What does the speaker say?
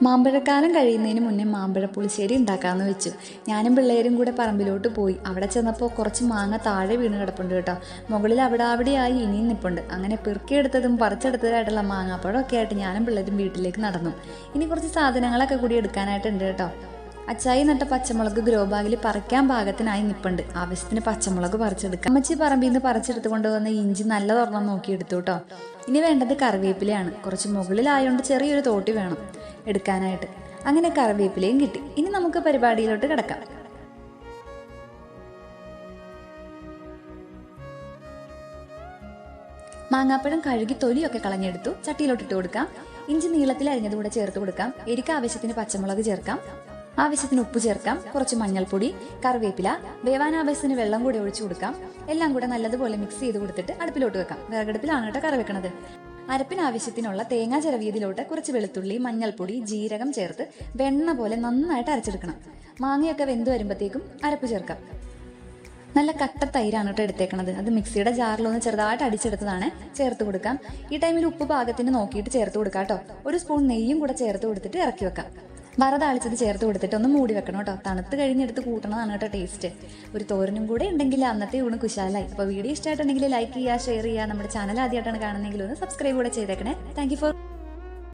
മാമ്പഴക്കാലം കഴിയുന്നതിന് മുന്നേ മാമ്പഴ പുളിശ്ശേരി ഉണ്ടാക്കാമെന്ന് വെച്ചു. ഞാനും പിള്ളേരും കൂടെ പറമ്പിലോട്ട് പോയി. അവിടെ ചെന്നപ്പോൾ കുറച്ച് മാങ്ങ താഴെ വീണ് കിടപ്പുണ്ട് കേട്ടോ. മുകളിൽ അവിടെയായി ഇനിയും നിൽപ്പുണ്ട്. അങ്ങനെ പെറുക്കിയെടുത്തതും പറിച്ചെടുത്തതായിട്ടുള്ള മാങ്ങാപ്പഴമൊക്കെ ആയിട്ട് ഞാനും പിള്ളേരും വീട്ടിലേക്ക് നടന്നു. ഇനി കുറച്ച് സാധനങ്ങളൊക്കെ കൂടി എടുക്കാനായിട്ടുണ്ട് കേട്ടോ. അച്ചായി നട്ട പച്ചമുളക് ഗ്രോ ബാഗിൽ പറിക്കാൻ പാകത്തിനായി നിൽപ്പുണ്ട്. ആവശ്യത്തിന് പച്ചമുളക് പറിച്ചെടുക്കാം. അമ്മച്ചി പറമ്പിൽ നിന്ന് പറിച്ചെടുത്ത് കൊണ്ടുവന്ന ഇഞ്ചി നല്ല തുറന്ന് നോക്കിയെടുത്തു കേട്ടോ. ഇനി വേണ്ടത് കറിവേപ്പിലയാണ്. കുറച്ച് മുകളിലായതുകൊണ്ട് ചെറിയൊരു തോട്ടി വേണം എടുക്കാനായിട്ട്. അങ്ങനെ കറിവേപ്പിലയും കിട്ടി. ഇനി നമുക്ക് പരിപാടിയിലോട്ട് കിടക്കാം. മാങ്ങാപ്പഴം കഴുകി തൊലിയൊക്കെ കളഞ്ഞെടുത്തു. ചട്ടിയിലോട്ടിട്ട് കൊടുക്കാം. ഇഞ്ചി നീളത്തിൽ അരിഞ്ഞതുകൂടെ ചേർത്ത് കൊടുക്കാം. എരിക്ക് ആവശ്യത്തിന് പച്ചമുളക് ചേർക്കാം. ആവശ്യത്തിന് ഉപ്പ് ചേർക്കാം. കുറച്ച് മഞ്ഞൾപ്പൊടി, കറിവേപ്പില, വേവാൻ ആവശ്യത്തിന് വെള്ളം കൂടെ ഒഴിച്ചു കൊടുക്കാം. എല്ലാം കൂടെ നല്ലതുപോലെ മിക്സ് ചെയ്ത് കൊടുത്തിട്ട് അടുപ്പിലോട്ട് വെക്കാം. വിറകടുപ്പിലാണ് കേട്ടോ കറി വെക്കണത്. അരപ്പിന് ആവശ്യത്തിനുള്ള തേങ്ങ ചിരവിയതിലോട്ട് കുറച്ച് വെളുത്തുള്ളി, മഞ്ഞൾപ്പൊടി, ജീരകം ചേർത്ത് വെണ്ണ പോലെ നന്നായിട്ട് അരച്ചെടുക്കണം. മാങ്ങയൊക്കെ വെന്ത് വരുമ്പോഴത്തേക്കും അരപ്പ് ചേർക്കാം. നല്ല കട്ട തൈരാണ് കേട്ടോ എടുത്തേക്കണത്. അത് മിക്സിയുടെ ജാറിലൊന്ന് ചെറുതായിട്ട് അടിച്ചെടുത്തതാണ്. ചേർത്ത് കൊടുക്കാം. ഈ ടൈമിൽ ഉപ്പ് പാകത്തിന് നോക്കിയിട്ട് ചേർത്ത് കൊടുക്കാം കേട്ടോ. ഒരു സ്പൂൺ നെയ്യും കൂടെ ചേർത്ത് കൊടുത്തിട്ട് ഇറക്കി വെക്കാം. വറതാളിച്ചത് ചേർത്ത് കൊടുത്തിട്ട് ഒന്ന് മൂടി വെക്കണം കേട്ടോ. തണുത്ത് കഴിഞ്ഞെടുത്ത് കൂട്ടണതാണ് കേട്ടോ ടേസ്റ്റ്. ഒരു തോരനും കൂടെ ഉണ്ടെങ്കിൽ അന്നത്തെ ഊണ് കുശാലായി. അപ്പോൾ വീഡിയോ ഇഷ്ടമായിട്ടുണ്ടെങ്കിൽ ലൈക്ക് ചെയ്യുക, ഷെയർ ചെയ്യുക. നമ്മുടെ ചാനൽ ആദ്യമായിട്ടാണ് കാണുന്നതെങ്കിൽ ഒന്ന് സബ്സ്ക്രൈബ് കൂടെ ചെയ്തേക്കണേ. Thank you for